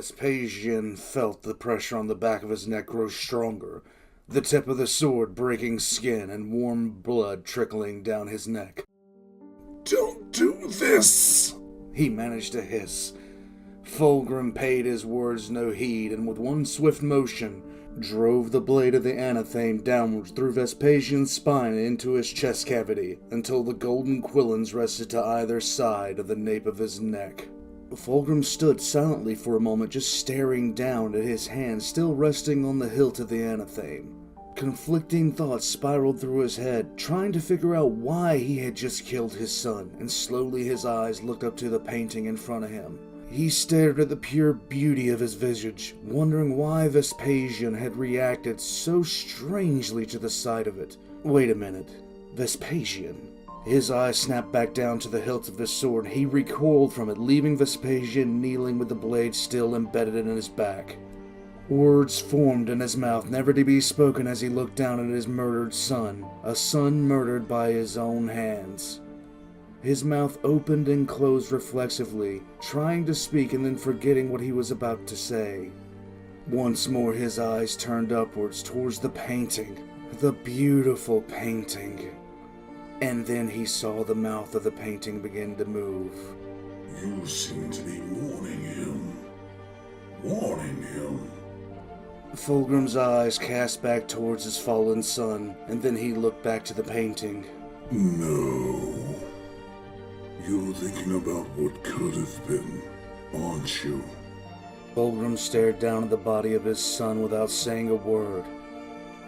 Vespasian felt the pressure on the back of his neck grow stronger, the tip of the sword breaking skin and warm blood trickling down his neck. "Don't do this!" he managed to hiss. Fulgrim paid his words no heed, and with one swift motion, drove the blade of the anatheme downwards through Vespasian's spine and into his chest cavity, until the golden quillins rested to either side of the nape of his neck. Fulgrim stood silently for a moment, just staring down at his hand still resting on the hilt of the anatheme. Conflicting thoughts spiraled through his head, trying to figure out why he had just killed his son, and slowly his eyes looked up to the painting in front of him. He stared at the pure beauty of his visage, wondering why Vespasian had reacted so strangely to the sight of it. Wait a minute, Vespasian? His eyes snapped back down to the hilt of his sword. He recoiled from it, leaving Vespasian kneeling with the blade still embedded in his back. Words formed in his mouth, never to be spoken, as he looked down at his murdered son, a son murdered by his own hands. His mouth opened and closed reflexively, trying to speak and then forgetting what he was about to say. Once more his eyes turned upwards towards the painting, the beautiful painting. And then he saw the mouth of the painting begin to move. "You seem to be warning him. Warning him." Fulgrim's eyes cast back towards his fallen son, and then he looked back to the painting. "No. You're thinking about what could have been, aren't you?" Fulgrim stared down at the body of his son without saying a word.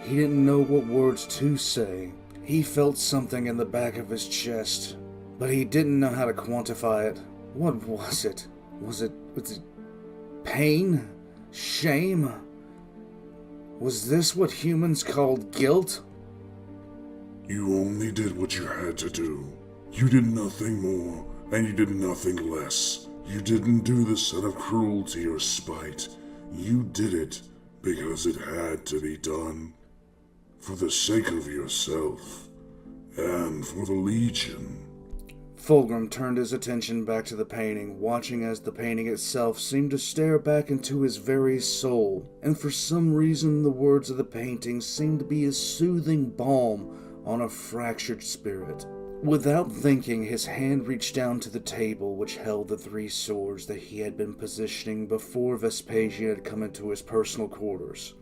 He didn't know what words to say. He felt something in the back of his chest, but he didn't know how to quantify it. What was it? Was it pain? Shame? Was this what humans called guilt? "You only did what you had to do. You did nothing more, and you did nothing less. You didn't do this out of cruelty or spite. You did it because it had to be done. For the sake of yourself, and for the Legion." Fulgrim turned his attention back to the painting, watching as the painting itself seemed to stare back into his very soul, and for some reason the words of the painting seemed to be a soothing balm on a fractured spirit. Without thinking, his hand reached down to the table which held the 3 swords that he had been positioning before Vespasian had come into his personal quarters.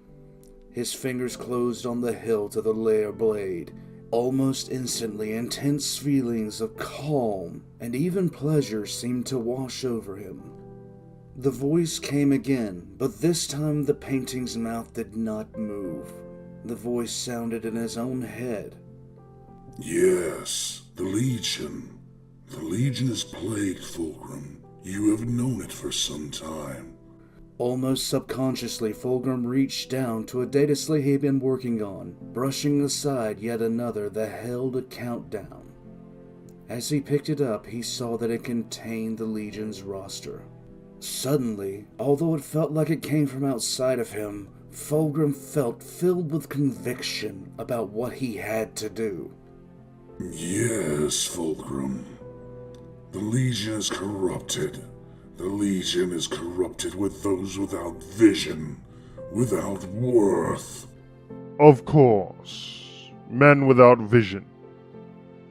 His fingers closed on the hilt of the lair blade. Almost instantly, intense feelings of calm and even pleasure seemed to wash over him. The voice came again, but this time the painting's mouth did not move. The voice sounded in his own head. "Yes, the Legion. The Legion is plagued, Fulgrim. You have known it for some time." Almost subconsciously, Fulgrim reached down to a data slate he had been working on, brushing aside yet another that held a countdown. As he picked it up, he saw that it contained the Legion's roster. Suddenly, although it felt like it came from outside of him, Fulgrim felt filled with conviction about what he had to do. "Yes, Fulgrim. The Legion is corrupted. The Legion is corrupted with those without vision, without worth." Of course. Men without vision.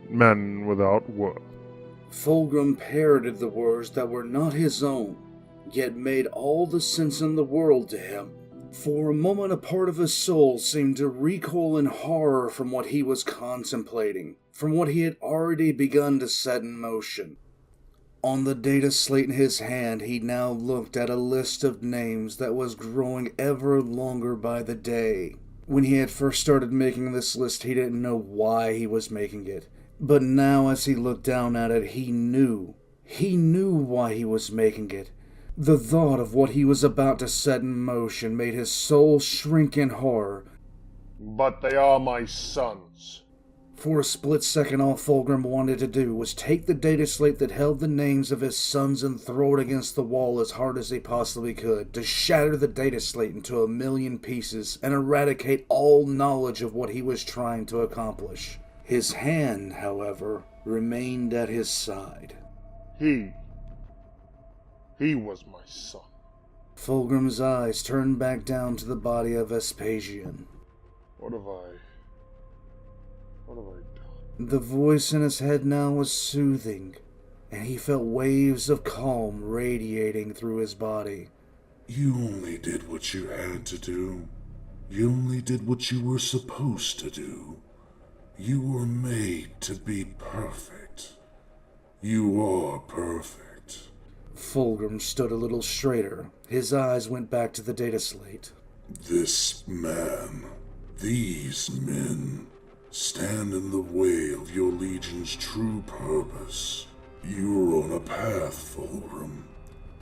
Men without worth. Fulgrim parroted the words that were not his own, yet made all the sense in the world to him. For a moment, a part of his soul seemed to recoil in horror from what he was contemplating, from what he had already begun to set in motion. On the data slate in his hand, he now looked at a list of names that was growing ever longer by the day. When he had first started making this list, he didn't know why he was making it. But now, as he looked down at it, he knew. He knew why he was making it. The thought of what he was about to set in motion made his soul shrink in horror. But they are my sons. For a split second, all Fulgrim wanted to do was take the data slate that held the names of his sons and throw it against the wall as hard as he possibly could, to shatter the data slate into a million pieces and eradicate all knowledge of what he was trying to accomplish. His hand, however, remained at his side. He was my son. Fulgrim's eyes turned back down to the body of Vespasian. What have I done? The voice in his head now was soothing, and he felt waves of calm radiating through his body. You only did what you had to do. You only did what you were supposed to do. You were made to be perfect. You are perfect. Fulgrim stood a little straighter. His eyes went back to the data slate. This man, these men, stand in the way of your Legion's true purpose. You're on a path, Fulgrim.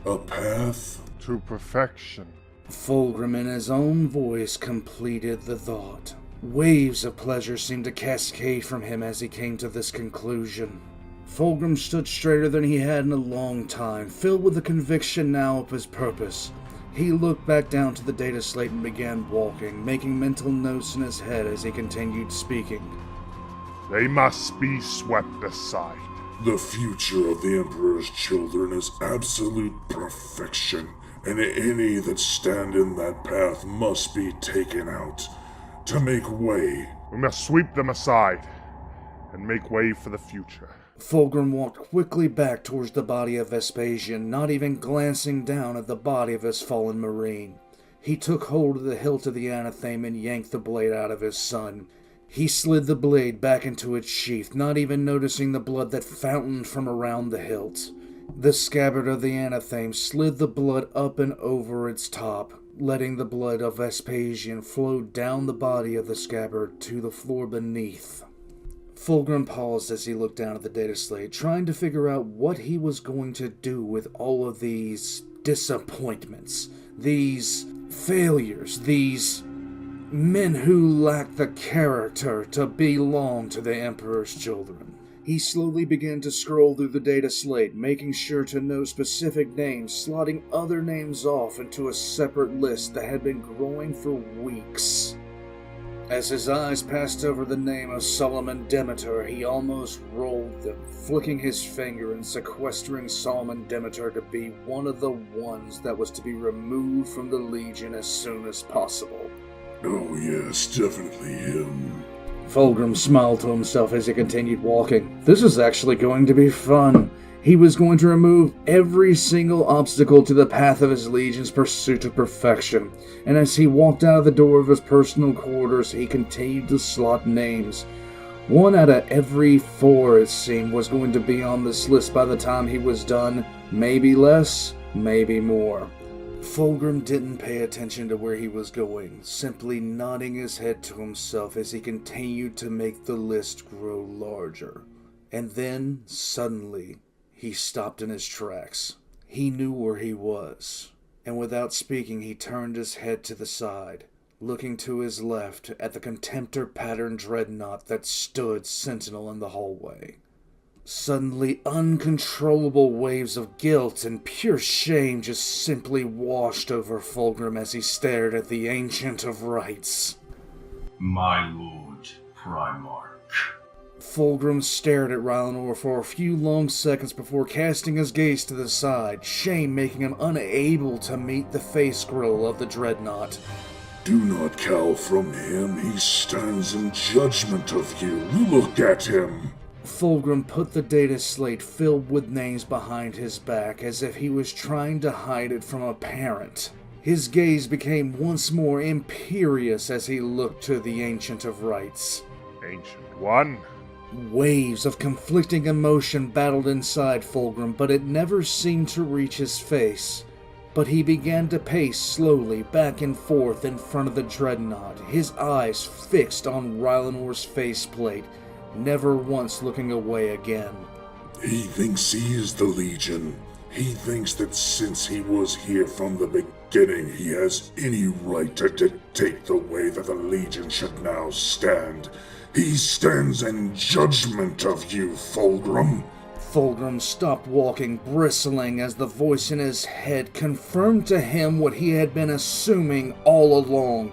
A path To perfection. Fulgrim in his own voice completed the thought. Waves of pleasure seemed to cascade from him as he came to this conclusion. Fulgrim stood straighter than he had in a long time, filled with the conviction now of his purpose. He looked back down to the data slate and began walking, making mental notes in his head as he continued speaking. They must be swept aside. The future of the Emperor's children is absolute perfection, and any that stand in that path must be taken out to make way. We must sweep them aside and make way for the future. Fulgrim walked quickly back towards the body of Vespasian, not even glancing down at the body of his fallen marine. He took hold of the hilt of the anathema and yanked the blade out of his son. He slid the blade back into its sheath, not even noticing the blood that fountained from around the hilt. The scabbard of the anathema slid the blood up and over its top, letting the blood of Vespasian flow down the body of the scabbard to the floor beneath. Fulgrim paused as he looked down at the data slate, trying to figure out what he was going to do with all of these disappointments, these failures, these men who lack the character to belong to the Emperor's children. He slowly began to scroll through the data slate, making sure to know specific names, slotting other names off into a separate list that had been growing for weeks. As his eyes passed over the name of Solomon Demeter, he almost rolled them, flicking his finger and sequestering Solomon Demeter to be one of the ones that was to be removed from the Legion as soon as possible. Oh yes, definitely him. Fulgrim smiled to himself as he continued walking. This is actually going to be fun. He was going to remove every single obstacle to the path of his Legion's pursuit of perfection, and as he walked out of the door of his personal quarters, he continued to slot names. 1 out of every 4, it seemed, was going to be on this list by the time he was done. Maybe less, maybe more. Fulgrim didn't pay attention to where he was going, simply nodding his head to himself as he continued to make the list grow larger. And then, suddenly, he stopped in his tracks. He knew where he was, and without speaking he turned his head to the side, looking to his left at the contemptor-patterned dreadnought that stood sentinel in the hallway. Suddenly, uncontrollable waves of guilt and pure shame just simply washed over Fulgrim as he stared at the Ancient of Rites. My lord, Primarch. Fulgrim stared at Rylanor for a few long seconds before casting his gaze to the side, shame making him unable to meet the face grill of the dreadnought. Do not cower from him. He stands in judgment of you. Look at him. Fulgrim put the data slate filled with names behind his back as if he was trying to hide it from a parent. His gaze became once more imperious as he looked to the Ancient of Rites. Ancient One. Waves of conflicting emotion battled inside Fulgrim, but it never seemed to reach his face. But he began to pace slowly back and forth in front of the dreadnought, his eyes fixed on Rylanor's faceplate, never once looking away again. He thinks he is the Legion. He thinks that since he was here from the beginning, he has any right to dictate the way that the Legion should now stand. He stands in judgment of you, Fulgrim. Fulgrim stopped walking, bristling as the voice in his head confirmed to him what he had been assuming all along.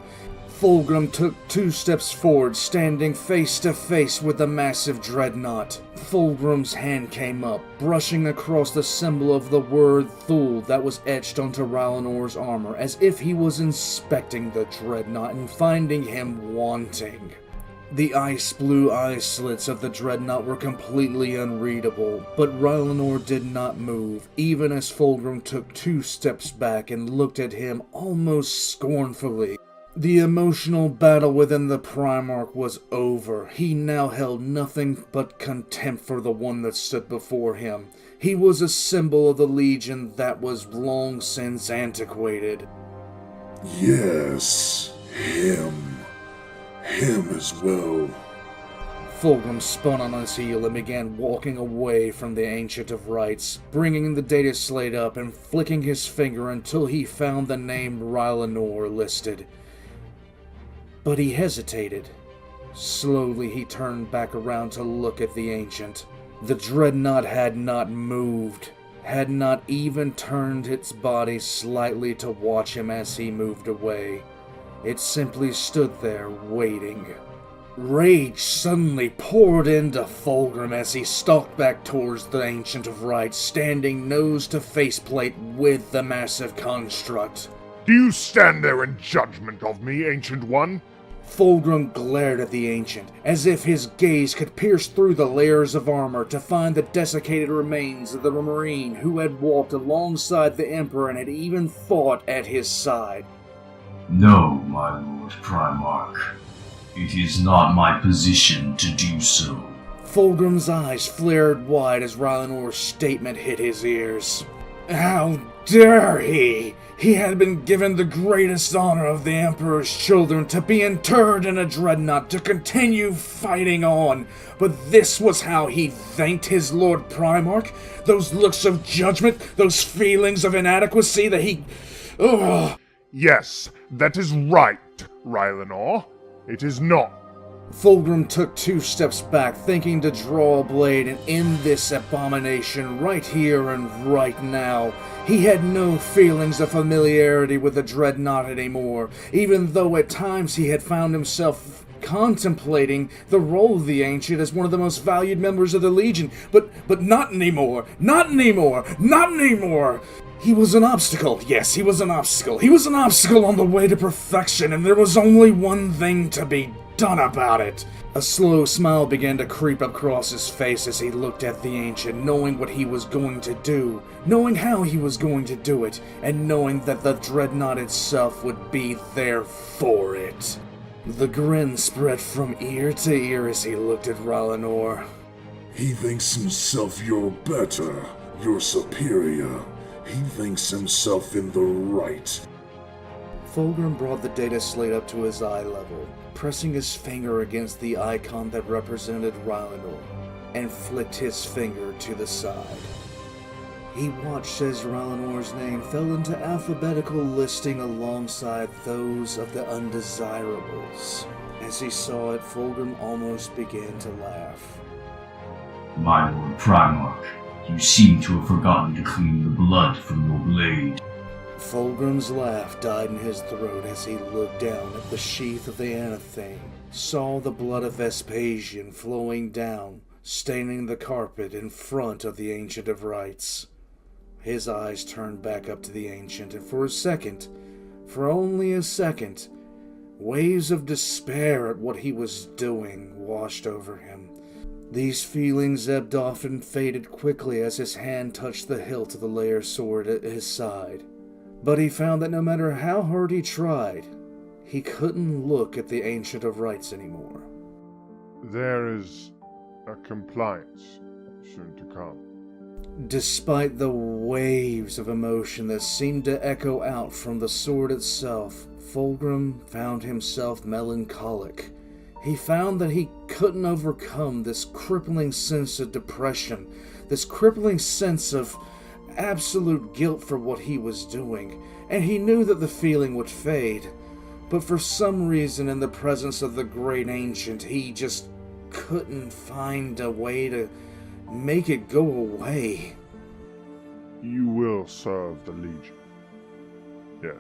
Fulgrim took 2 steps forward, standing face to face with the massive dreadnought. Fulgrim's hand came up, brushing across the symbol of the word Thul that was etched onto Rylanor's armor, as if he was inspecting the dreadnought and finding him wanting. The ice blue eye slits of the dreadnought were completely unreadable, but Rylanor did not move, even as Fulgrim took 2 steps back and looked at him almost scornfully. The emotional battle within the Primarch was over. He now held nothing but contempt for the one that stood before him. He was a symbol of the Legion that was long since antiquated. Yes, him. Him as well. Fulgrim spun on his heel and began walking away from the Ancient of Rites, bringing the data slate up and flicking his finger until he found the name Rylanor listed. But he hesitated. Slowly he turned back around to look at the Ancient. The dreadnought had not moved, had not even turned its body slightly to watch him as he moved away. It simply stood there, waiting. Rage suddenly poured into Fulgrim as he stalked back towards the Ancient of Rites, standing nose to faceplate with the massive construct. Do you stand there in judgment of me, Ancient One? Fulgrim glared at the Ancient, as if his gaze could pierce through the layers of armor to find the desiccated remains of the Marine who had walked alongside the Emperor and had even fought at his side. No, my Lord Primarch. It is not my position to do so. Fulgrim's eyes flared wide as Rylanor's statement hit his ears. How dare he! He had been given the greatest honor of the Emperor's children to be interred in a dreadnought to continue fighting on. But this was how he thanked his Lord Primarch? Those looks of judgment, those feelings of inadequacy that he... Ugh! Yes, that is right, Rylanor. It is not. Fulgrim took 2 steps back, thinking to draw a blade and end this abomination right here and right now. He had no feelings of familiarity with the dreadnought anymore, even though at times he had found himself contemplating the role of the Ancient as one of the most valued members of the Legion. But not anymore. Not anymore. Not anymore. He was an obstacle. Yes, he was an obstacle. He was an obstacle on the way to perfection, and there was only one thing to be done about it. A slow smile began to creep across his face as he looked at the Ancient, knowing what he was going to do, knowing how he was going to do it, and knowing that the dreadnought itself would be there for it. The grin spread from ear to ear as he looked at Rylanor. He thinks himself you're better, you're superior. He thinks himself in the right. Fulgrim brought the data slate up to his eye level, pressing his finger against the icon that represented Rylanor, and flicked his finger to the side. He watched as Rylanor's name fell into alphabetical listing alongside those of the undesirables. As he saw it, Fulgrim almost began to laugh. My Lord Primarch, you seem to have forgotten to clean the blood from your blade. Fulgrim's laugh died in his throat as he looked down at the sheath of the anatheme, saw the blood of Vespasian flowing down, staining the carpet in front of the Ancient of Rites. His eyes turned back up to the Ancient, and for a second, for only a second, waves of despair at what he was doing washed over him. These feelings ebbed off and faded quickly as his hand touched the hilt of the layer sword at his side. But he found that no matter how hard he tried, he couldn't look at the Ancient of Rites anymore. There is a compliance soon to come. Despite the waves of emotion that seemed to echo out from the sword itself, Fulgrim found himself melancholic. He found that he couldn't overcome this crippling sense of depression, this crippling sense of absolute guilt for what he was doing, and he knew that the feeling would fade. But for some reason, in the presence of the great Ancient, he just couldn't find a way to make it go away. You will serve the Legion. Yes.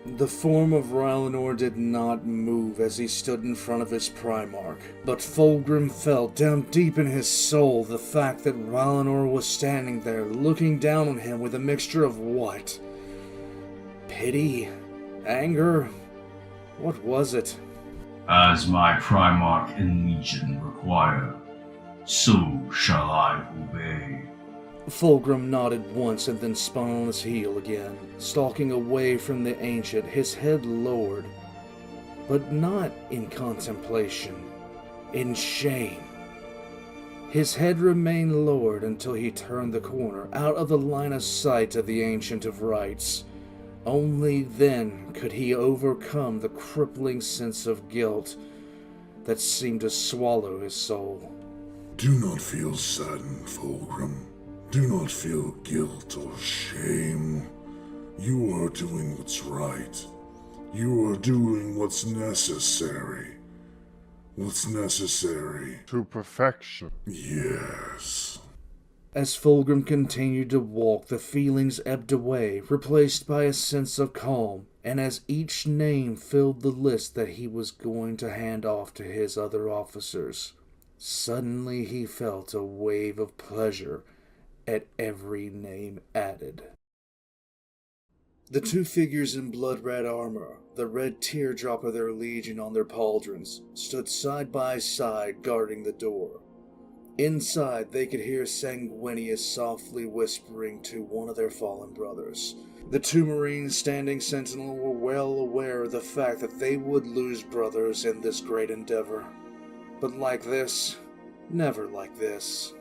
The form of Rylanor did not move as he stood in front of his Primarch, but Fulgrim felt down deep in his soul the fact that Rylanor was standing there looking down on him with a mixture of what? Pity? Anger? What was it? As my Primarch and Legion require, so shall I obey. Fulgrim nodded once and then spun on his heel again, stalking away from the Ancient, his head lowered. But not in contemplation, in shame. His head remained lowered until he turned the corner, out of the line of sight of the Ancient of Rites. Only then could he overcome the crippling sense of guilt that seemed to swallow his soul. Do not feel saddened, Fulgrim. Do not feel guilt or shame. You are doing what's right. You are doing what's necessary. What's necessary? To perfection. Yes. As Fulgrim continued to walk, the feelings ebbed away, replaced by a sense of calm, and as each name filled the list that he was going to hand off to his other officers, suddenly he felt a wave of pleasure at every name added. The two figures in blood-red armor, the red teardrop of their legion on their pauldrons, stood side by side guarding the door. Inside, they could hear Sanguinius softly whispering to one of their fallen brothers. The two Marines standing sentinel were well aware of the fact that they would lose brothers in this great endeavor. But like this, never like this.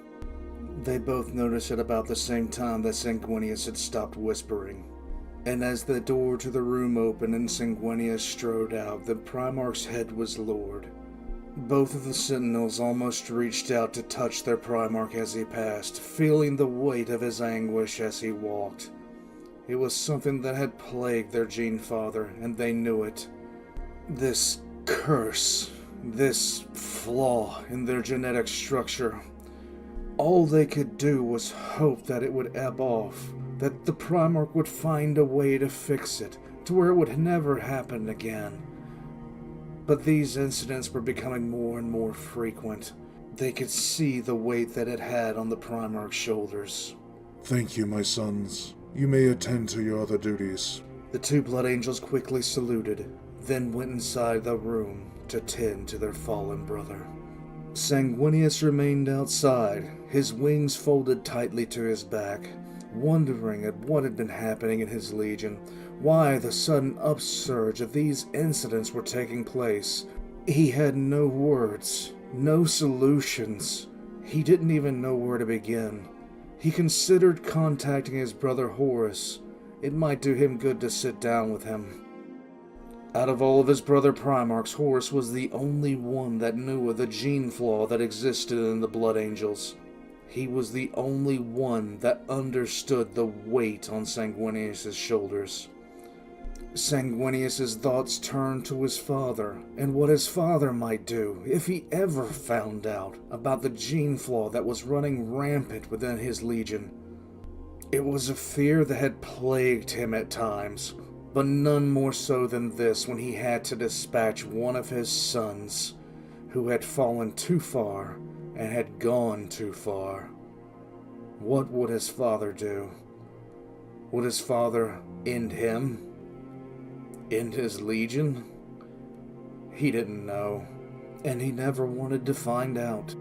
They both noticed at about the same time that Sanguinius had stopped whispering. And as the door to the room opened and Sanguinius strode out, the Primarch's head was lowered. Both of the sentinels almost reached out to touch their Primarch as he passed, feeling the weight of his anguish as he walked. It was something that had plagued their Gene Father, and they knew it. This curse, this flaw in their genetic structure. All they could do was hope that it would ebb off, that the Primarch would find a way to fix it, to where it would never happen again. But these incidents were becoming more and more frequent. They could see the weight that it had on the Primarch's shoulders. Thank you, my sons. You may attend to your other duties. The two Blood Angels quickly saluted, then went inside the room to tend to their fallen brother. Sanguinius remained outside, his wings folded tightly to his back, wondering at what had been happening in his legion, why the sudden upsurge of these incidents were taking place. He had no words, no solutions. He didn't even know where to begin. He considered contacting his brother Horus. It might do him good to sit down with him. Out of all of his brother Primarchs, Horus was the only one that knew of the gene flaw that existed in the Blood Angels. He was the only one that understood the weight on Sanguinius' shoulders. Sanguinius' thoughts turned to his father, and what his father might do if he ever found out about the gene flaw that was running rampant within his legion. It was a fear that had plagued him at times, but none more so than this when he had to dispatch one of his sons, who had fallen too far and had gone too far. What would his father do? Would his father end him? End his legion? He didn't know, and he never wanted to find out.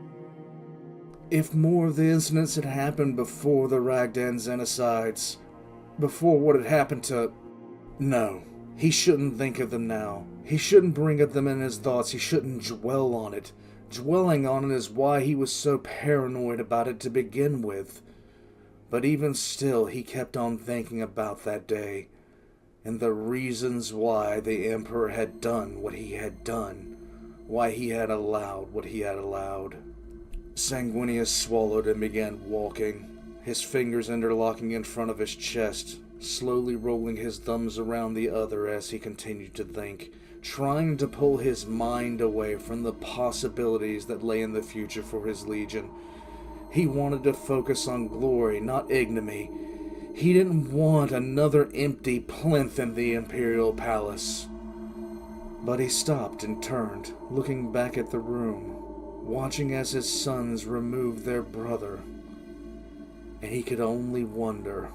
If more of the incidents had happened before the Ragdan genocides, before what had happened to... No, he shouldn't think of them now. He shouldn't bring up them in his thoughts. He shouldn't dwell on it. Dwelling on it is why he was so paranoid about it to begin with. But even still, he kept on thinking about that day, and the reasons why the Emperor had done what he had done, why he had allowed what he had allowed. Sanguinius swallowed and began walking, his fingers interlocking in front of his chest, slowly rolling his thumbs around the other as he continued to think, trying to pull his mind away from the possibilities that lay in the future for his legion. He wanted to focus on glory, not ignominy. He didn't want another empty plinth in the Imperial Palace. But he stopped and turned, looking back at the room, watching as his sons removed their brother. And he could only wonder